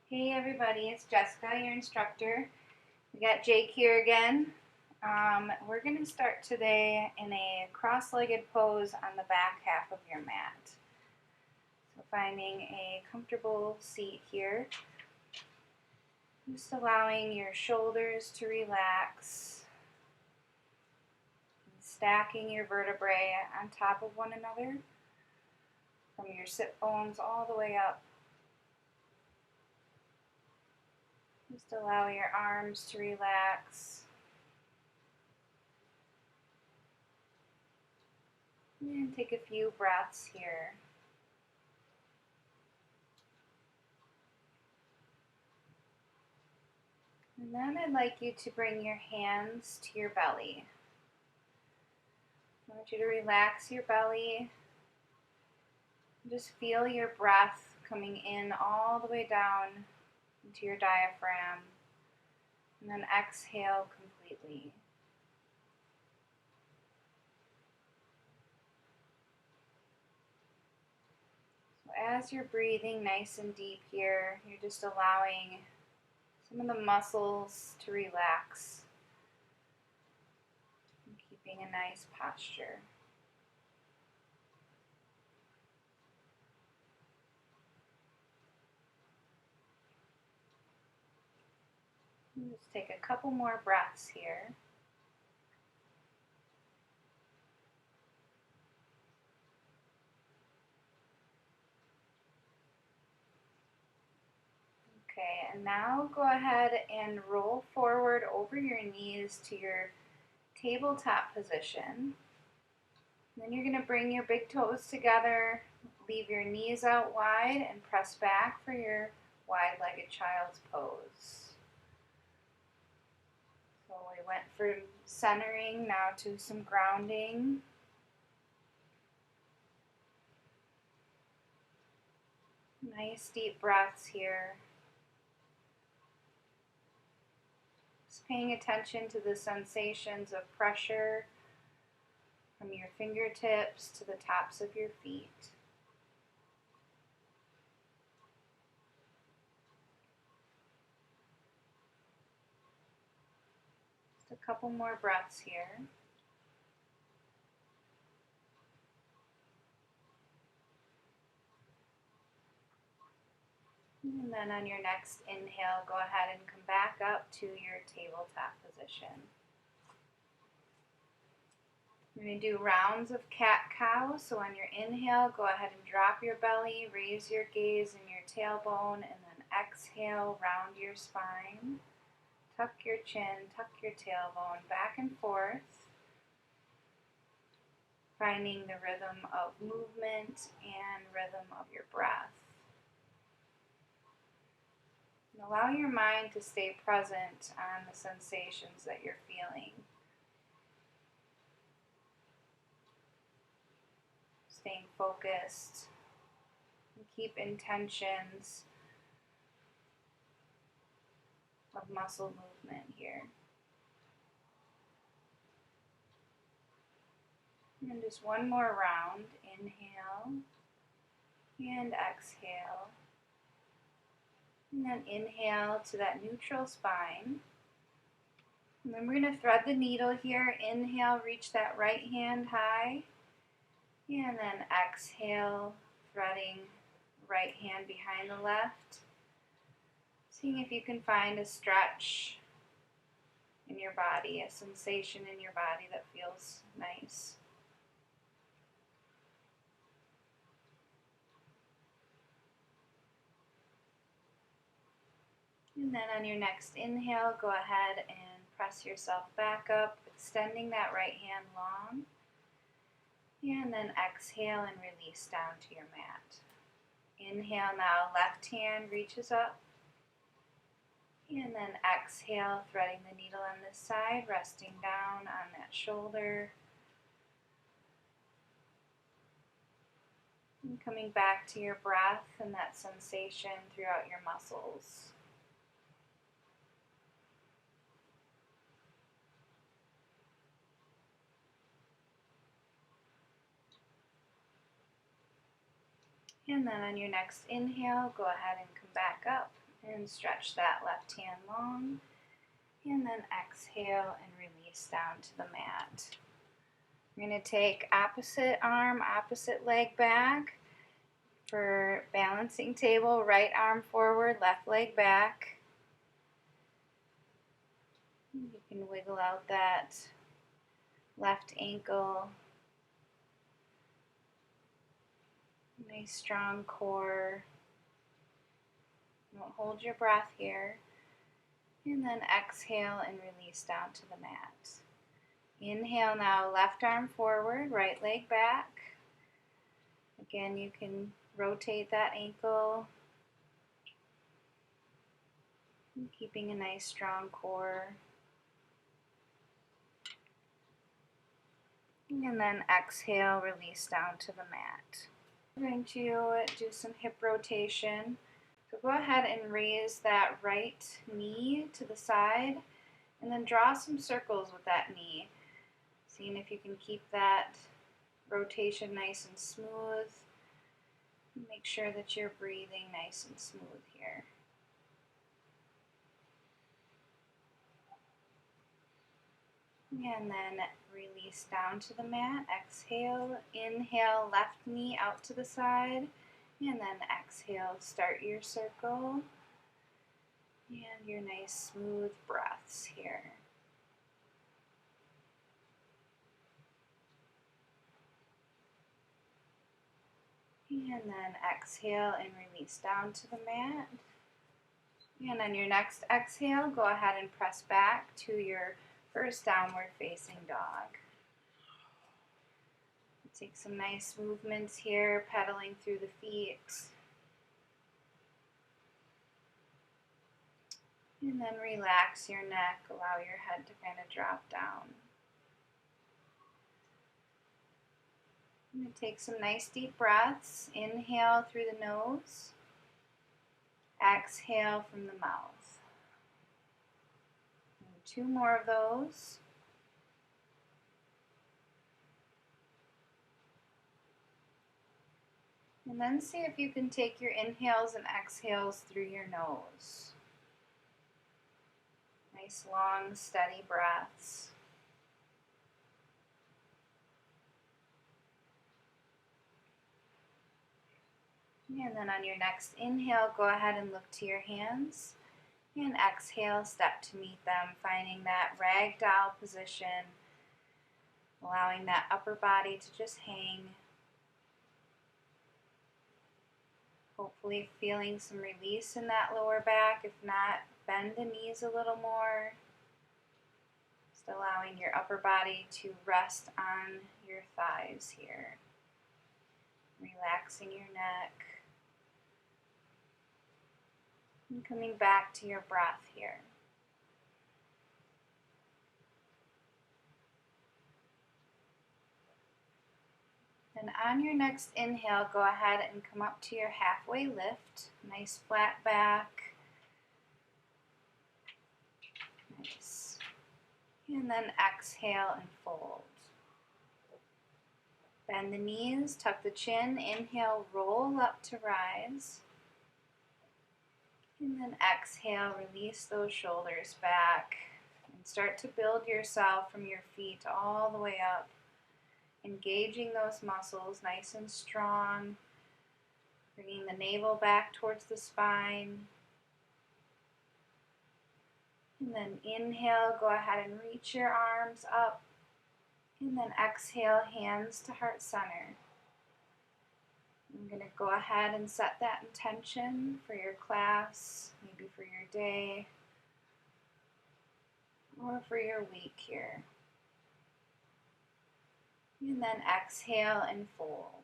Hey everybody, it's Jessica, your instructor. We got Jake here again. We're going to start today in a cross-legged pose on the back half of your mat. So finding a comfortable seat here. Just allowing your shoulders to relax. Stacking your vertebrae on top of one another. From your sit bones all the way up. Just allow your arms to relax. And take a few breaths here. And then I'd like you to bring your hands to your belly. I want you to relax your belly. Just feel your breath coming in all the way down into your diaphragm. And then exhale completely. So as you're breathing nice and deep here, you're just allowing some of the muscles to relax. And keeping a nice posture. Just take a couple more breaths here. Okay, and now go ahead and roll forward over your knees to your tabletop position. Then you're going to bring your big toes together, leave your knees out wide, and press back for your wide-legged child's pose. So we went from centering now to some grounding. Nice deep breaths here. Just paying attention to the sensations of pressure from your fingertips to the tops of your feet. Just a couple more breaths here. And then on your next inhale, go ahead and come back up to your tabletop position. We're going to do rounds of cat-cow. So on your inhale, go ahead and drop your belly, raise your gaze and your tailbone, and then exhale, round your spine. Tuck your chin, tuck your tailbone, back and forth. Finding the rhythm of movement and rhythm of your breath. And allow your mind to stay present on the sensations that you're feeling. Staying focused. And keep intentions of muscle movement here. And just one more round. Inhale and exhale. And then inhale to that neutral spine. And then we're going to thread the needle here. Inhale, reach that right hand high. And then exhale, threading right hand behind the left. Seeing if you can find a stretch in your body, a sensation in your body that feels nice. And then on your next inhale, go ahead and press yourself back up, extending that right hand long. And then exhale and release down to your mat. Inhale now, left hand reaches up. And then exhale, threading the needle on this side, resting down on that shoulder. And coming back to your breath and that sensation throughout your muscles. And then on your next inhale, go ahead and come back up And stretch that left hand long. And then exhale and release down to the mat. We're going to take opposite arm, opposite leg back for balancing table. Right arm forward, left leg back. You can wiggle out that left ankle. Nice strong core. Don't hold your breath here. And then exhale and release down to the mat. Inhale now, left arm forward, right leg back. Again, you can rotate that ankle, keeping a nice strong core. And then exhale, release down to the mat. We're going to do some hip rotation. So go ahead and raise that right knee to the side and then draw some circles with that knee. Seeing if you can keep that rotation nice and smooth. Make sure that you're breathing nice and smooth here. And then release down to the mat. Exhale, inhale, left knee out to the side. And then exhale, start your circle. And your nice smooth breaths here. And then exhale and release down to the mat. And on your next exhale, go ahead and press back to your first downward facing dog. Take some nice movements here, pedaling through the feet. And then relax your neck, allow your head to kind of drop down. I'm going to take some nice deep breaths. Inhale through the nose. Exhale from the mouth. And 2 more of those. And then see if you can take your inhales and exhales through your nose. Nice long, steady breaths. And then on your next inhale, go ahead and look to your hands. And exhale, step to meet them, finding that ragdoll position, allowing that upper body to just hang. Hopefully feeling some release in that lower back. If not, bend the knees a little more. Just allowing your upper body to rest on your thighs here. Relaxing your neck. And coming back to your breath here. And on your next inhale, go ahead and come up to your halfway lift. Nice flat back. Nice. And then exhale and fold. Bend the knees, tuck the chin, inhale, roll up to rise. And then exhale, release those shoulders back. And start to build yourself from your feet all the way up. Engaging those muscles nice and strong. Bringing the navel back towards the spine. And then inhale, go ahead and reach your arms up. And then exhale, hands to heart center. I'm going to go ahead and set that intention for your class, maybe for your day, or for your week here. And then exhale and fold.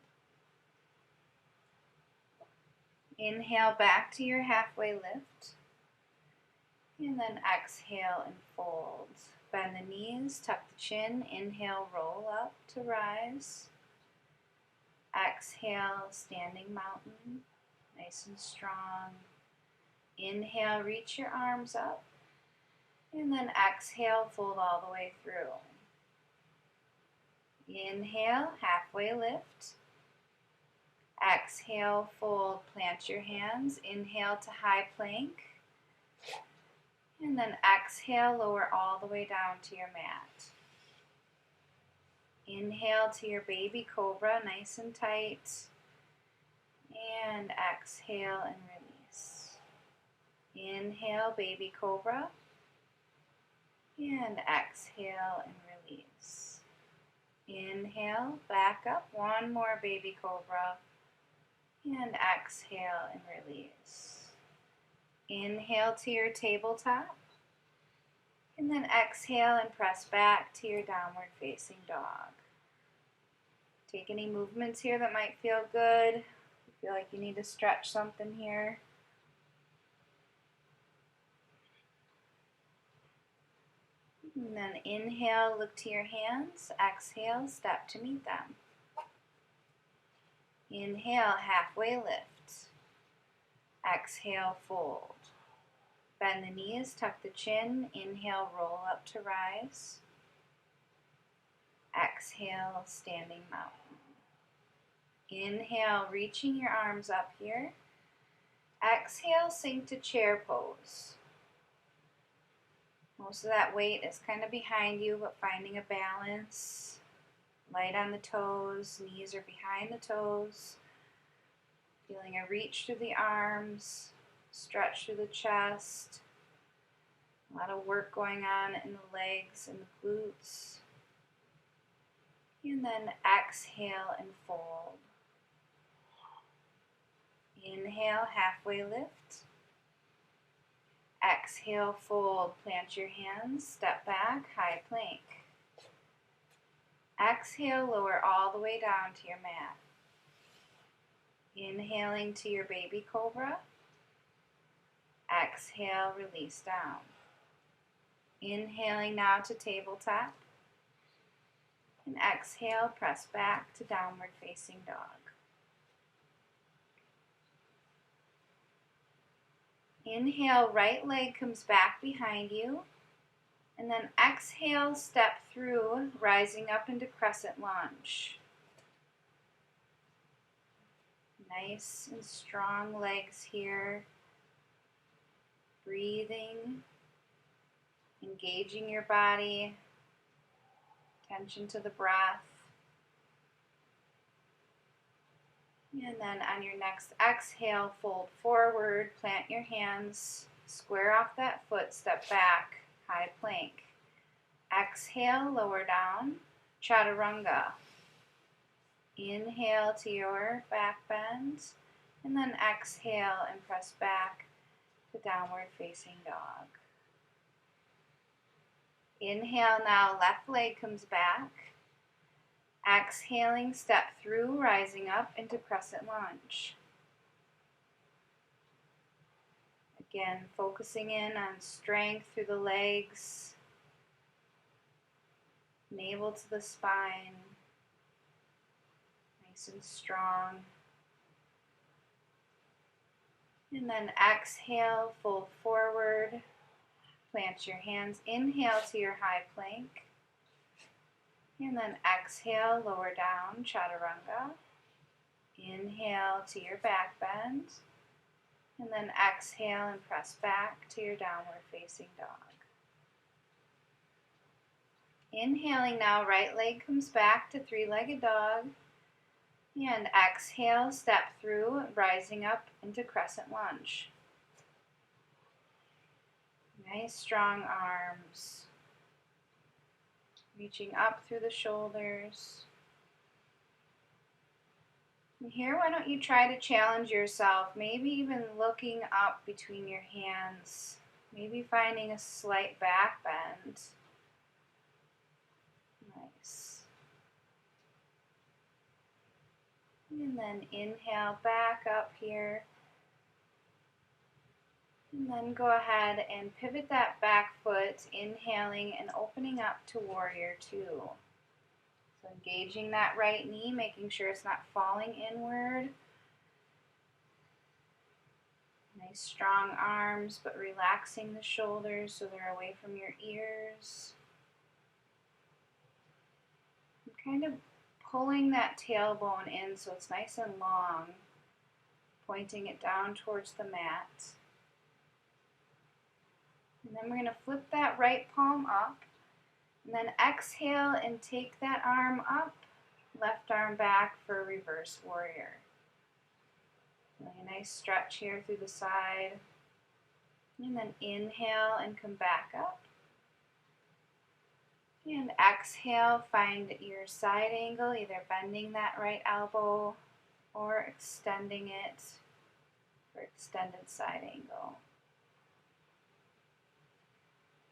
Inhale back to your halfway lift. And then exhale and fold. Bend the knees, tuck the chin, inhale, roll up to rise. Exhale, standing mountain, nice and strong. Inhale, reach your arms up. And then exhale, fold all the way through. Inhale, halfway lift. Exhale, fold, plant your hands. Inhale to high plank. And then exhale, lower all the way down to your mat. Inhale to your baby cobra, nice and tight. And exhale and release. Inhale, baby cobra. And exhale and release. Inhale, back up. One more baby cobra. And exhale and release. Inhale to your tabletop. And then exhale and press back to your downward facing dog. Take any movements here that might feel good. If you feel like you need to stretch something here. And then inhale, look to your hands. Exhale, step to meet them. Inhale, halfway lift. Exhale, fold. Bend the knees, tuck the chin. Inhale, roll up to rise. Exhale, standing mountain. Inhale, reaching your arms up here. Exhale, sink to chair pose. Most of that weight is kind of behind you, but finding a balance. Light on the toes, knees are behind the toes. Feeling a reach through the arms, stretch through the chest. A lot of work going on in the legs and the glutes. And then exhale and fold. Inhale, halfway lift. Exhale, fold. Plant your hands, step back, high plank. Exhale, lower all the way down to your mat. Inhaling to your baby cobra. Exhale, release down. Inhaling now to tabletop. And exhale, press back to downward facing dog. Inhale, right leg comes back behind you. And then exhale, step through, rising up into crescent lunge. Nice and strong legs here. Breathing, engaging your body, attention to the breath. And then on your next exhale, fold forward, plant your hands, square off that foot, step back, high plank. Exhale, lower down, chaturanga. Inhale to your back bend, and then exhale and press back to downward facing dog. Inhale now, left leg comes back. Exhaling, step through, rising up into crescent lunge. Again, focusing in on strength through the legs, navel to the spine, nice and strong. And then exhale, fold forward, plant your hands, inhale to your high plank. And then exhale, lower down, chaturanga. Inhale to your back bend. And then exhale and press back to your downward facing dog. Inhaling now, right leg comes back to three-legged dog. And exhale, step through, rising up into crescent lunge. Nice strong arms. Reaching up through the shoulders. And here, why don't you try to challenge yourself, maybe even looking up between your hands, maybe finding a slight back bend. Nice. And then inhale back up here. And then go ahead and pivot that back foot, inhaling and opening up to warrior two. So engaging that right knee, making sure it's not falling inward. Nice strong arms, but relaxing the shoulders so they're away from your ears. And kind of pulling that tailbone in so it's nice and long, pointing it down towards the mat. And then we're going to flip that right palm up. And then exhale and take that arm up, left arm back for reverse warrior. Really a nice stretch here through the side. And then inhale and come back up. And exhale, find your side angle, either bending that right elbow or extending it for extended side angle.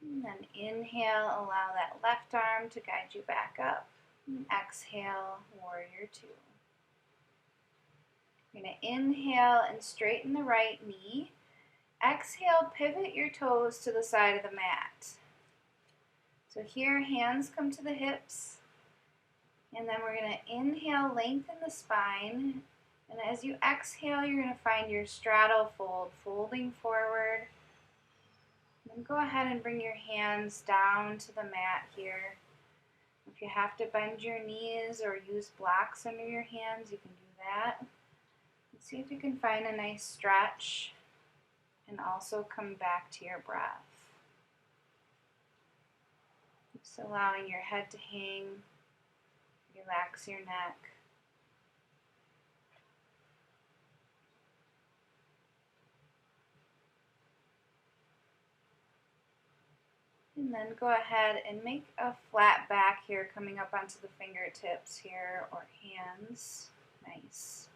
And then inhale, allow that left arm to guide you back up. And exhale, warrior two. You're going to inhale and straighten the right knee. Exhale, pivot your toes to the side of the mat. So here, hands come to the hips. And then we're going to inhale, lengthen the spine. And as you exhale, you're going to find your straddle fold, folding forward. Then go ahead and bring your hands down to the mat here. If you have to bend your knees or use blocks under your hands, you can do that. And see if you can find a nice stretch and also come back to your breath. Just allowing your head to hang, relax your neck. And then go ahead and make a flat back here, coming up onto the fingertips here or hands. Nice.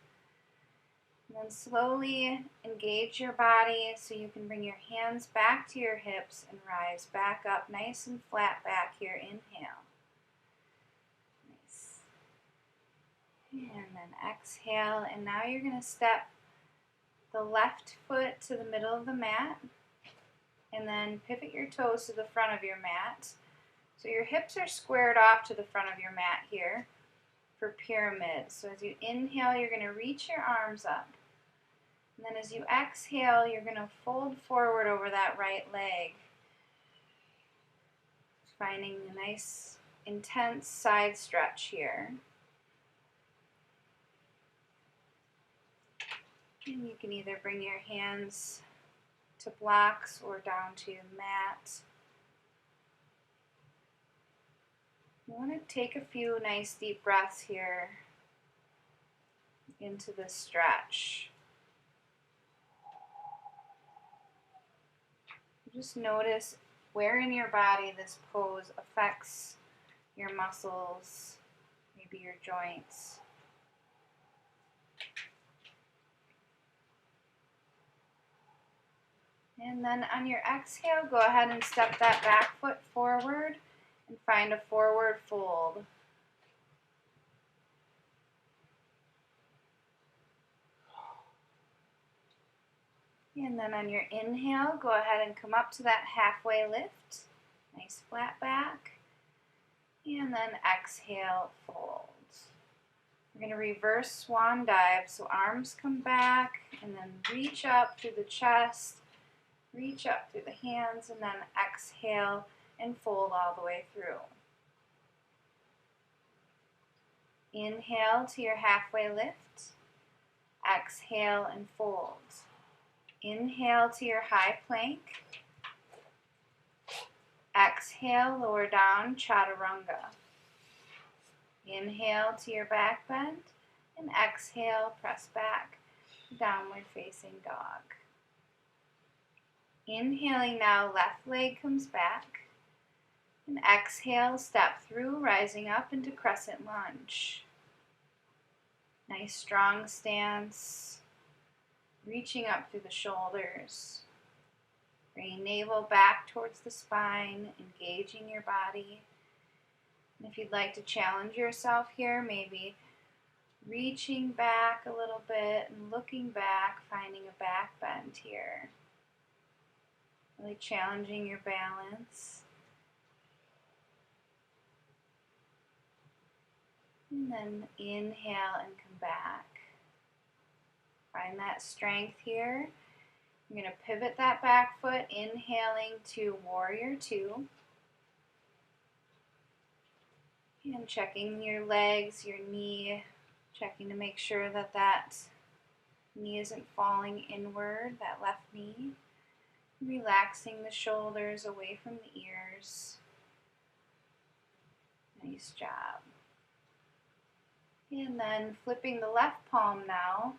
And then slowly engage your body so you can bring your hands back to your hips and rise back up nice and flat back here. Inhale. Nice. And then exhale. And now you're going to step the left foot to the middle of the mat. And then pivot your toes to the front of your mat. So your hips are squared off to the front of your mat here for pyramid. So as you inhale, you're going to reach your arms up. And then as you exhale, you're going to fold forward over that right leg. Finding a nice, intense side stretch here. And you can either bring your hands to blocks or down to your mat. You want to take a few nice deep breaths here into this stretch. Just notice where in your body this pose affects your muscles, maybe your joints. And then on your exhale, go ahead and step that back foot forward and find a forward fold. And then on your inhale, go ahead and come up to that halfway lift. Nice flat back. And then exhale, fold. We're going to reverse swan dive. So arms come back and then reach up through the chest, reach up through the hands, and then exhale and fold all the way through. Inhale to your halfway lift. Exhale and fold. Inhale to your high plank. Exhale, lower down, chaturanga. Inhale to your back bend, and exhale, press back, downward facing dog. Inhaling now, left leg comes back. And exhale, step through, rising up into crescent lunge. Nice strong stance. Reaching up through the shoulders. Bringing navel back towards the spine, engaging your body. And if you'd like to challenge yourself here, maybe reaching back a little bit and looking back, finding a back bend here. Really challenging your balance. And then inhale and come back. Find that strength here. You're going to pivot that back foot, inhaling to warrior two. And checking your legs, your knee, checking to make sure that that knee isn't falling inward, that left knee. Relaxing the shoulders away from the ears. Nice job. And then flipping the left palm now.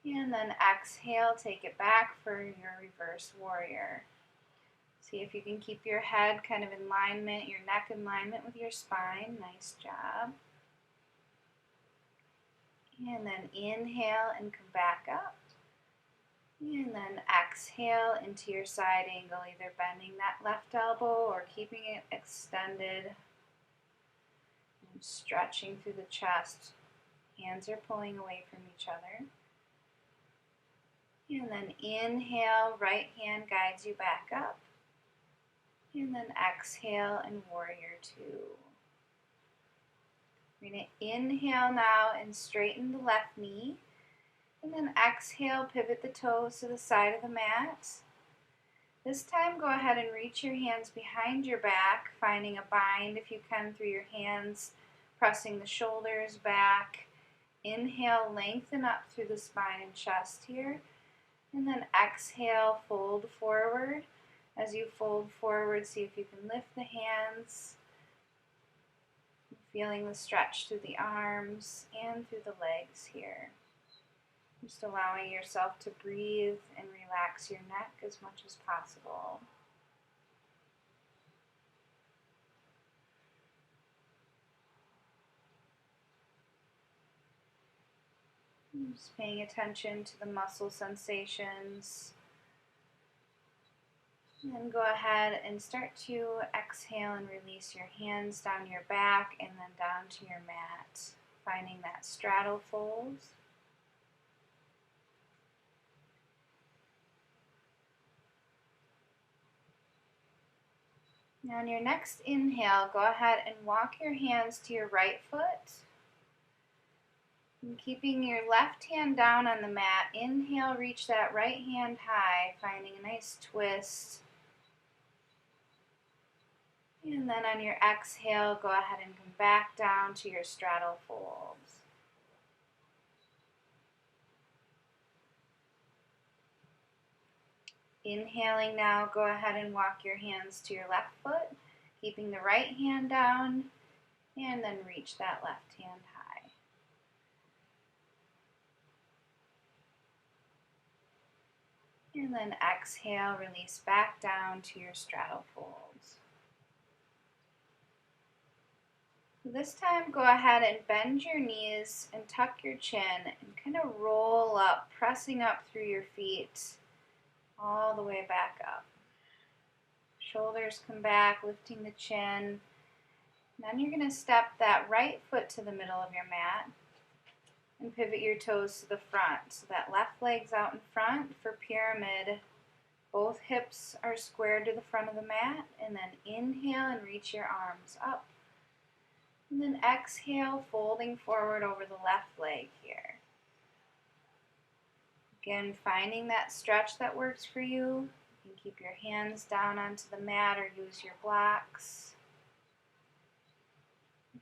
And then exhale, take it back for your reverse warrior. See if you can keep your head kind of in alignment, your neck in alignment with your spine. Nice job. And then inhale and come back up. And then exhale into your side angle, either bending that left elbow or keeping it extended. And stretching through the chest. Hands are pulling away from each other. And then inhale, right hand guides you back up. And then exhale and warrior two. We're going to inhale now and straighten the left knee. And then exhale, pivot the toes to the side of the mat. This time go ahead and reach your hands behind your back, finding a bind if you can through your hands, pressing the shoulders back. Inhale, lengthen up through the spine and chest here. And then exhale, fold forward. As you fold forward, see if you can lift the hands. Feeling the stretch through the arms and through the legs here. Just allowing yourself to breathe and relax your neck as much as possible. Just paying attention to the muscle sensations. And then go ahead and start to exhale and release your hands down your back and then down to your mat, finding that straddle fold. Now on your next inhale, go ahead and walk your hands to your right foot. And keeping your left hand down on the mat, inhale, reach that right hand high, finding a nice twist. And then on your exhale, go ahead and come back down to your straddle folds. Inhaling now, go ahead and walk your hands to your left foot, keeping the right hand down, and then reach that left hand high. And then exhale, release back down to your straddle folds. This time, go ahead and bend your knees and tuck your chin and kind of roll up, pressing up through your feet all the way back up. Shoulders come back, lifting the chin. Then you're going to step that right foot to the middle of your mat and pivot your toes to the front. So that left leg's out in front for pyramid. Both hips are squared to the front of the mat. And then inhale and reach your arms up. And then exhale, folding forward over the left leg here. Again, finding that stretch that works for you. You can keep your hands down onto the mat or use your blocks.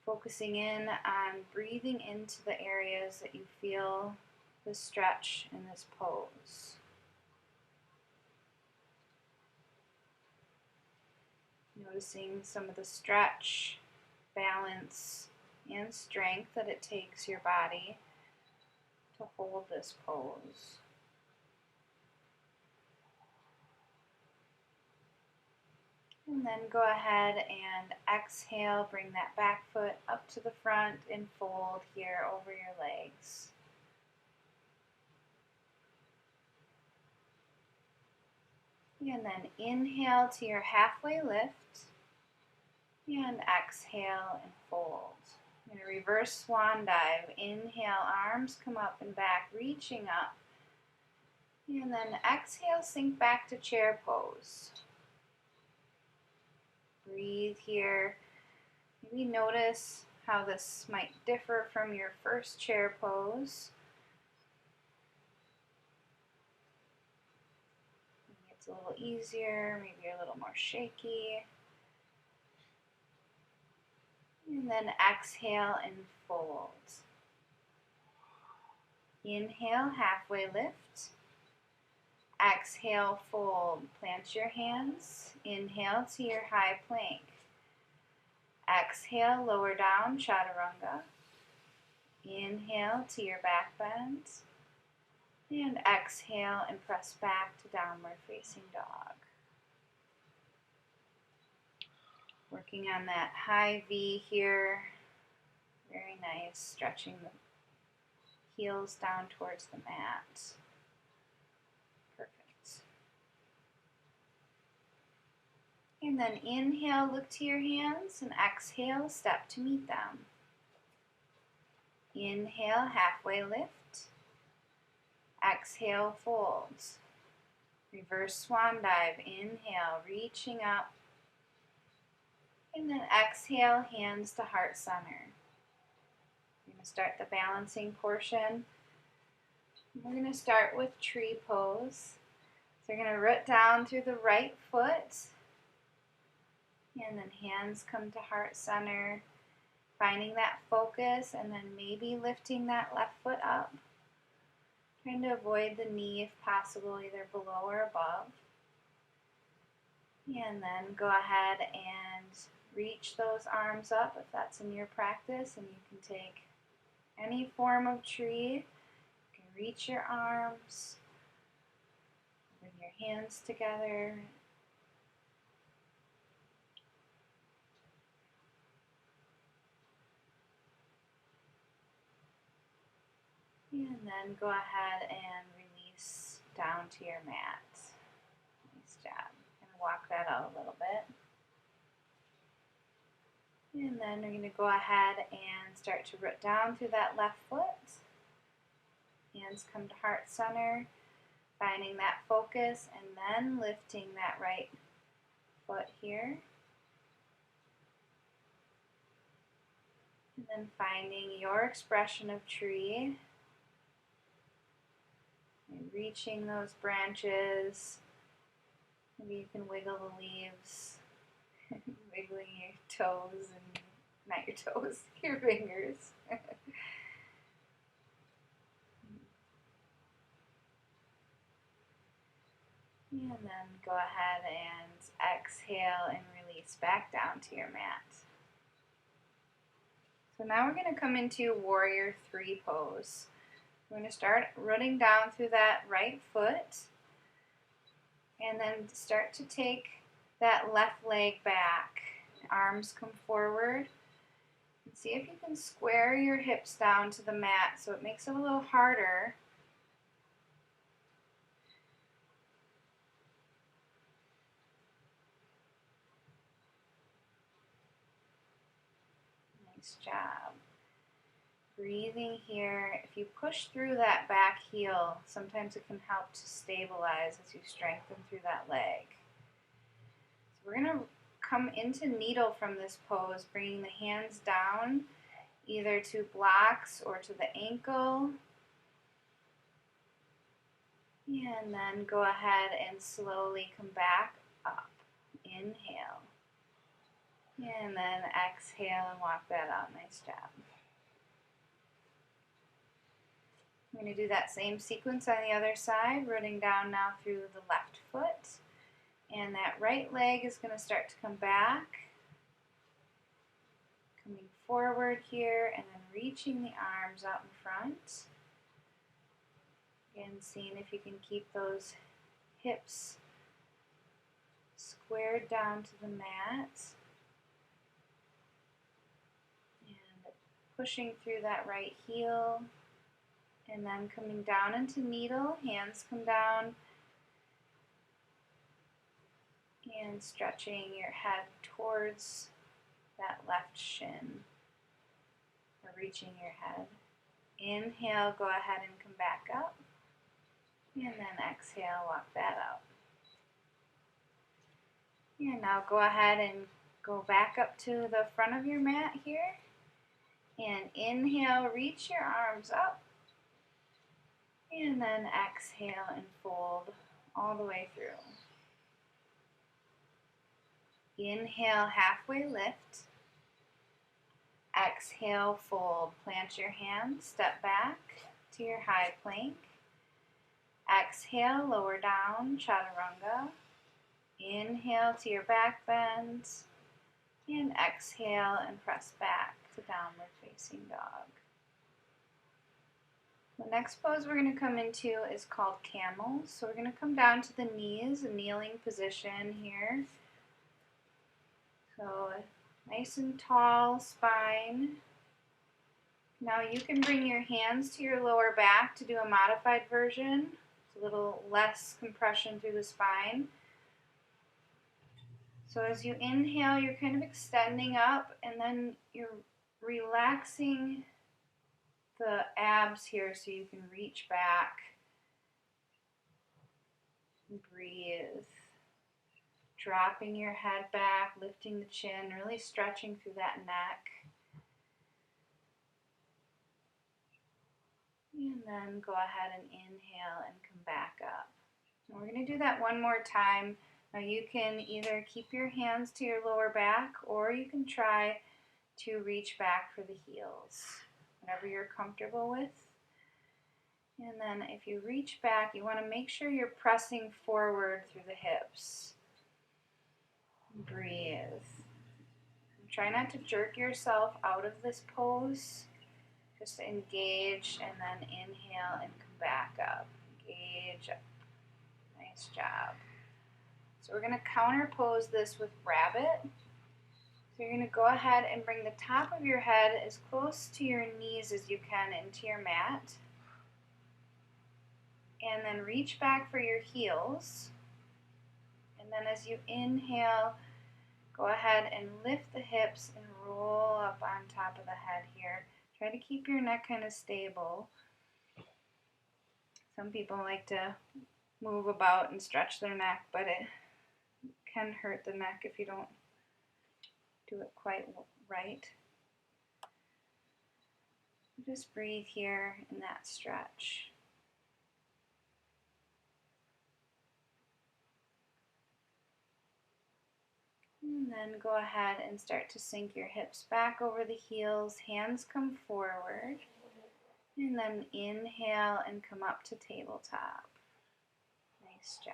Focusing in on breathing into the areas that you feel the stretch in this pose. Noticing some of the stretch, balance, and strength that it takes your body to hold this pose. And then go ahead and exhale, bring that back foot up to the front and fold here over your legs. And then inhale to your halfway lift and exhale and fold. In a reverse swan dive, inhale, arms come up and back, reaching up. And then exhale, sink back to chair pose. Breathe here. Maybe notice how this might differ from your first chair pose. Maybe it's a little easier, maybe you're a little more shaky. And then exhale and fold. Inhale, halfway lift. Exhale, fold. Plant your hands. Inhale to your high plank. Exhale, lower down, chaturanga. Inhale to your back bend. And exhale and press back to downward facing dog. Working on that high V here. Very nice, stretching the heels down towards the mat. Perfect. And then inhale, look to your hands, and exhale, step to meet them. Inhale, halfway lift. Exhale, fold. Reverse swan dive. Inhale, reaching up. And then exhale, hands to heart center. We're going to start the balancing portion. We're going to start with tree pose. So you're going to root down through the right foot. And then hands come to heart center. Finding that focus and then maybe lifting that left foot up. Trying to avoid the knee if possible, either below or above. And then go ahead and reach those arms up if that's in your practice, and you can take any form of tree. You can reach your arms, bring your hands together. And then go ahead and release down to your mat. Nice job. And walk that out a little bit. And then we're going to go ahead and start to root down through that left foot. Hands come to heart center, finding that focus, and then lifting that right foot here. And then finding your expression of tree. And reaching those branches. Maybe you can wiggle the leaves. Wiggling your toes, and not your toes, your fingers. And then go ahead and exhale and release back down to your mat. So now we're going to come into warrior three pose. We're going to start rooting down through that right foot, and then start to take that left leg back. Arms come forward. And see if you can square your hips down to the mat so it makes it a little harder. Nice job. Breathing here. If you push through that back heel, sometimes it can help to stabilize as you strengthen through that leg. So we're going to come into needle from this pose, bringing the hands down either to blocks or to the ankle. And then go ahead and slowly come back up. Inhale. And then exhale and walk that out. Nice job. I'm going to do that same sequence on the other side, rooting down now through the left foot. And that right leg is going to start to come back. Coming forward here and then reaching the arms out in front. Again, seeing if you can keep those hips squared down to the mat. And pushing through that right heel. And then coming down into needle, hands come down. And stretching your head towards that left shin, or reaching your head. Inhale, go ahead and come back up. And then exhale, walk that out. And now go ahead and go back up to the front of your mat here. And inhale, reach your arms up. And then exhale and fold all the way through. Inhale, halfway lift. Exhale, fold. Plant your hands, step back to your high plank. Exhale, lower down, chaturanga. Inhale to your back bend. And exhale and press back to downward facing dog. The next pose we're going to come into is called camel. So we're going to come down to the knees, a kneeling position here. So nice and tall spine. Now you can bring your hands to your lower back to do a modified version. It's a little less compression through the spine. So as you inhale, you're kind of extending up, and then you're relaxing the abs here so you can reach back and breathe. Dropping your head back, lifting the chin, really stretching through that neck. And then go ahead and inhale and come back up. And we're going to do that one more time. Now you can either keep your hands to your lower back, or you can try to reach back for the heels, whatever you're comfortable with. And then if you reach back, you want to make sure you're pressing forward through the hips. Breathe. Try not to jerk yourself out of this pose. Just engage and then inhale and come back up. Engage up. Nice job. So we're going to counter pose this with rabbit. So you're going to go ahead and bring the top of your head as close to your knees as you can into your mat. And then reach back for your heels. And then as you inhale, go ahead and lift the hips and roll up on top of the head here. Try to keep your neck kind of stable. Some people like to move about and stretch their neck, but it can hurt the neck if you don't do it quite right. Just breathe here in that stretch. And then go ahead and start to sink your hips back over the heels, hands come forward, and then inhale and come up to tabletop. Nice job.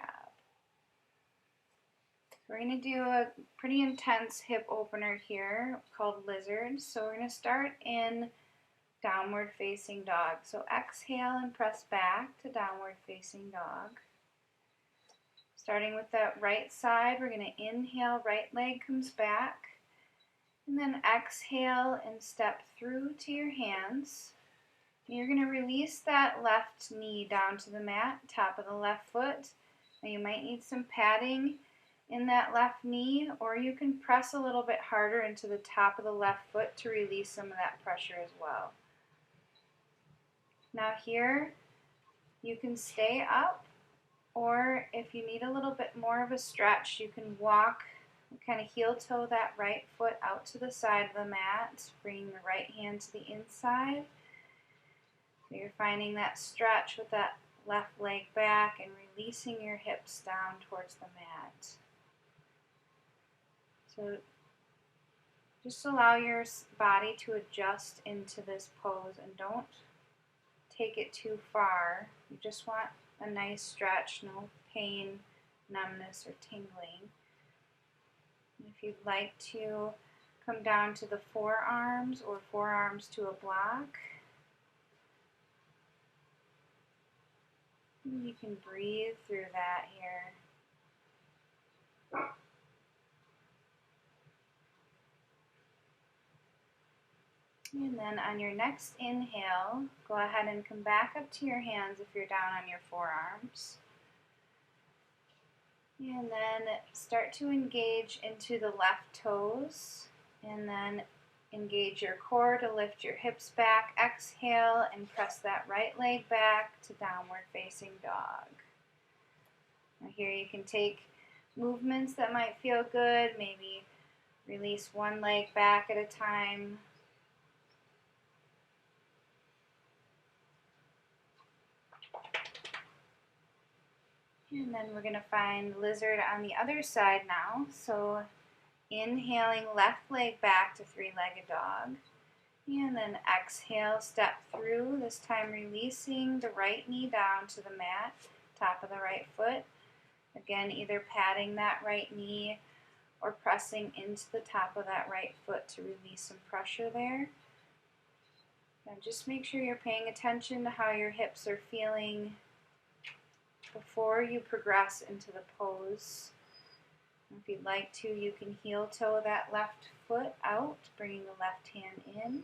We're going to do a pretty intense hip opener here called lizard. So we're going to start in downward facing dog. So exhale and press back to downward facing dog. Starting with that right side, we're going to inhale, right leg comes back, and then exhale and step through to your hands. And you're going to release that left knee down to the mat, top of the left foot. Now you might need some padding in that left knee, or you can press a little bit harder into the top of the left foot to release some of that pressure as well. Now here, you can stay up, or if you need a little bit more of a stretch, you can walk, kind of heel toe that right foot out to the side of the mat, bringing the right hand to the inside. So you're finding that stretch with that left leg back and releasing your hips down towards the mat. So just allow your body to adjust into this pose and don't take it too far. You just want a nice stretch, no pain, numbness, or tingling. And if you'd like to come down to the forearms or forearms to a block, you can breathe through that here. And then on your next inhale, go ahead and come back up to your hands if you're down on your forearms. And then start to engage into the left toes. And then engage your core to lift your hips back. Exhale and press that right leg back to downward facing dog. Now here you can take movements that might feel good. Maybe release one leg back at a time. And then we're going to find lizard on the other side now. So inhaling left leg back to three-legged dog. And then exhale, step through, this time releasing the right knee down to the mat. top of the right foot. Again, either patting that right knee or pressing into the top of that right foot to release some pressure there. And just make sure you're paying attention to how your hips are feeling before you progress into the pose. If you'd like to, you can heel toe that left foot out, bringing the left hand in.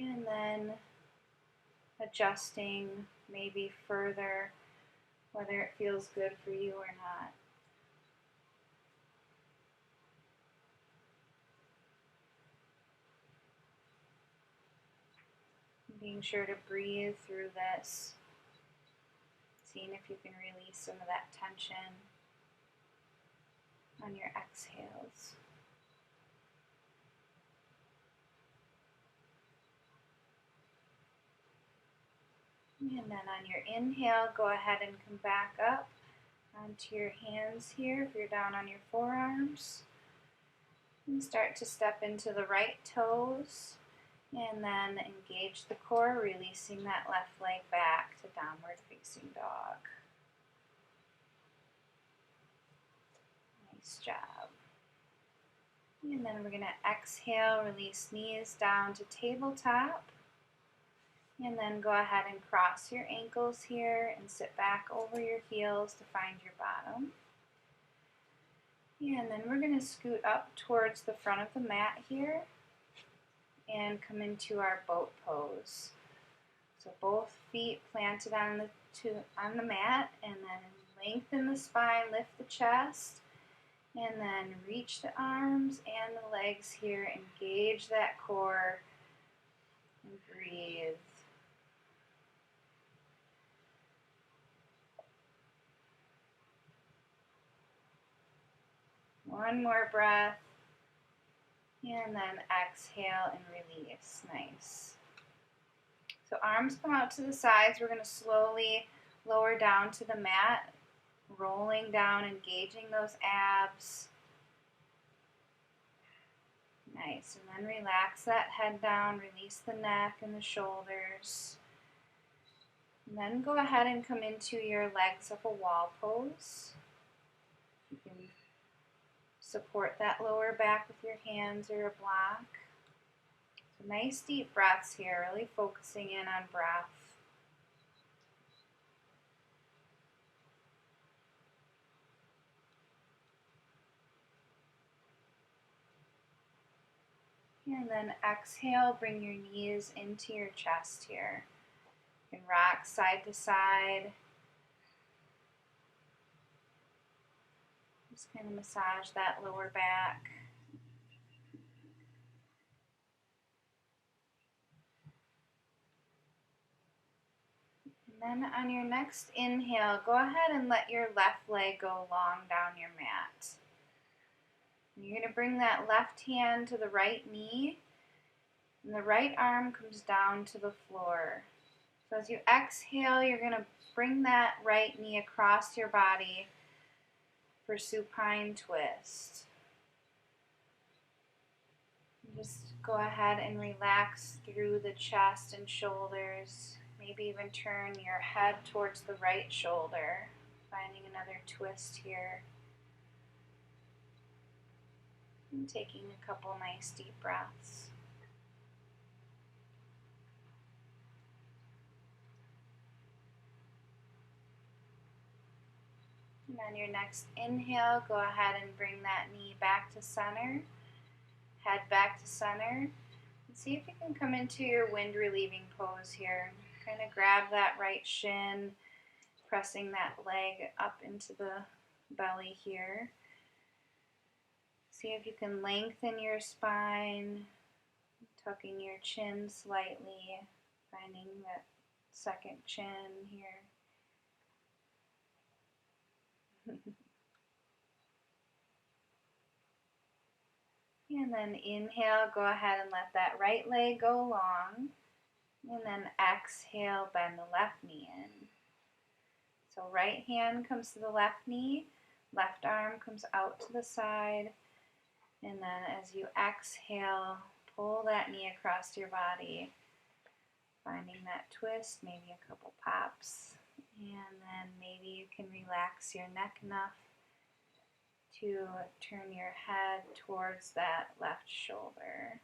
And then adjusting maybe further whether it feels good for you or not. Being sure to breathe through this, seeing if you can release some of that tension on your exhales. And then on your inhale, go ahead and come back up onto your hands here if you're down on your forearms. And start to step into the right toes. And then engage the core, releasing that left leg back to downward facing dog. Nice job. And then we're going to exhale, release knees down to tabletop. And then go ahead and cross your ankles here and sit back over your heels to find your bottom. And then we're going to scoot up towards the front of the mat here and come into our boat pose. So both feet planted on the mat, and then lengthen the spine, lift the chest, and then reach the arms and the legs here. Engage that core and breathe. One more breath. And then exhale and release. Nice. So arms come out to the sides. We're going to slowly lower down to the mat, rolling down, engaging those abs. Nice. And then relax that head down, release the neck and the shoulders. And then go ahead and come into your legs up a wall pose. You can support that lower back with your hands or a block. So nice deep breaths here, really focusing in on breath. And then exhale, bring your knees into your chest here. You can rock side to side. Just kind of massage that lower back. And then on your next inhale, go ahead and let your left leg go long down your mat. And you're going to bring that left hand to the right knee, and the right arm comes down to the floor. So as you exhale, you're going to bring that right knee across your body for supine twist. Just go ahead and relax through the chest and shoulders. Maybe even turn your head towards the right shoulder, finding another twist here. And taking a couple nice deep breaths. And on your next inhale, go ahead and bring that knee back to center, head back to center, and see if you can come into your wind relieving pose here. Kind of grab that right shin, pressing that leg up into the belly here. See if you can lengthen your spine, tucking your chin slightly, finding that second chin here. And then inhale, go ahead and let that right leg go long. And then exhale, bend the left knee in. So right hand comes to the left knee, left arm comes out to the side. And then as you exhale, pull that knee across your body. Finding that twist, maybe a couple pops, and then maybe you can relax your neck enough to turn your head towards that left shoulder.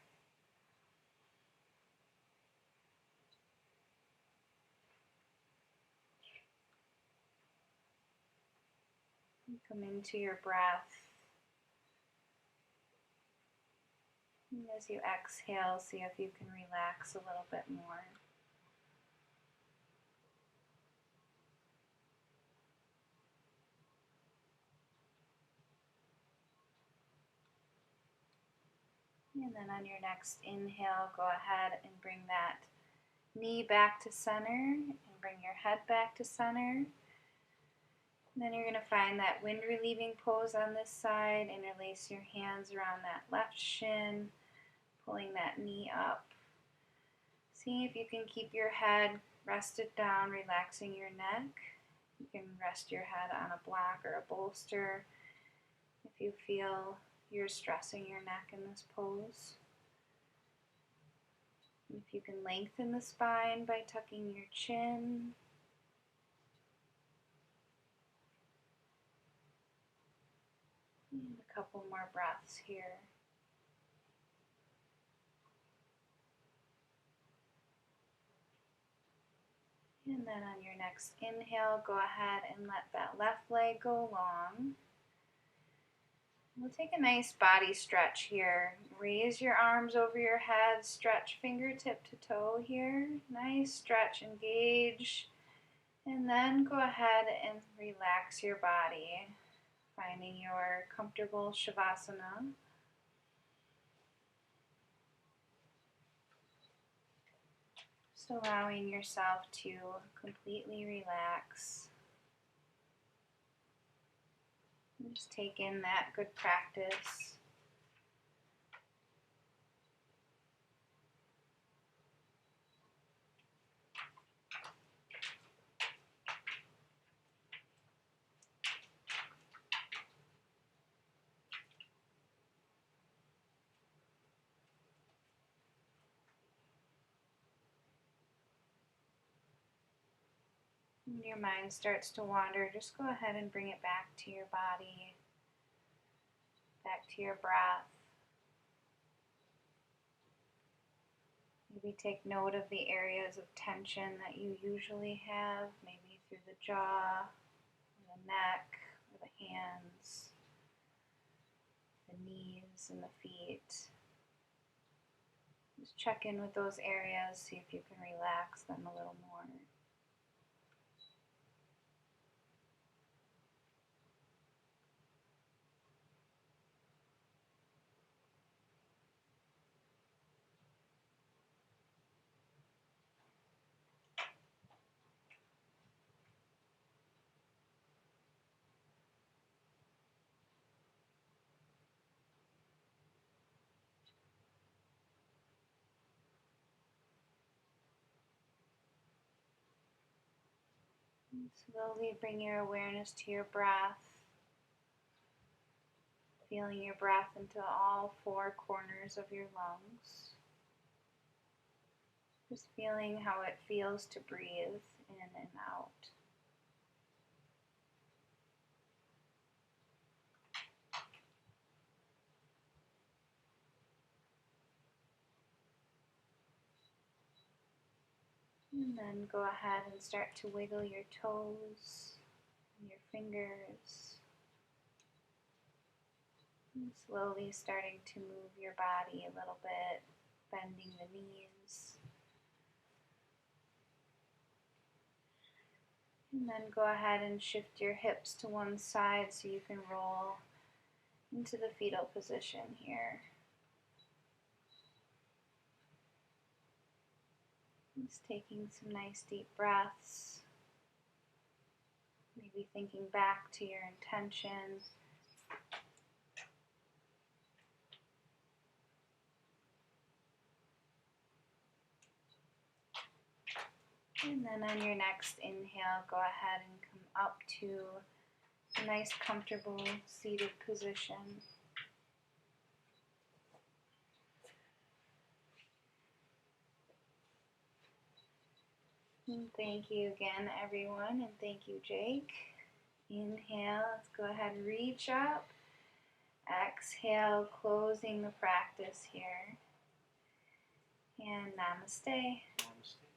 Come into your breath. And as you exhale, see if you can relax a little bit more. And then on your next inhale, go ahead and bring that knee back to center and bring your head back to center. And then you're going to find that wind relieving pose on this side. Interlace your hands around that left shin, pulling that knee up. See if you can keep your head rested down, relaxing your neck. You can rest your head on a block or a bolster if you feel you're stressing your neck in this pose. If you can lengthen the spine by tucking your chin. And a couple more breaths here. And then on your next inhale, go ahead and let that left leg go long. We'll take a nice body stretch here. Raise your arms over your head, stretch fingertip to toe here. Nice stretch, engage. And then go ahead and relax your body, finding your comfortable Shavasana. Just allowing yourself to completely relax. And just take in that good practice. When your mind starts to wander, just go ahead and bring it back to your body, back to your breath. Maybe take note of the areas of tension that you usually have, maybe through the jaw, or the neck, or the hands, the knees, and the feet. Just check in with those areas, see if you can relax them a little more. And slowly bring your awareness to your breath, feeling your breath into all four corners of your lungs. Just feeling how it feels to breathe in and out. And then go ahead and start to wiggle your toes and your fingers. And slowly starting to move your body a little bit, bending the knees. And then go ahead and shift your hips to one side so you can roll into the fetal position here. Just taking some nice deep breaths. Maybe thinking back to your intention. And then on your next inhale, go ahead and come up to a nice comfortable seated position. And thank you again, everyone, and thank you, Jake. Inhale, let's go ahead and reach up. Exhale, closing the practice here. And namaste. Namaste.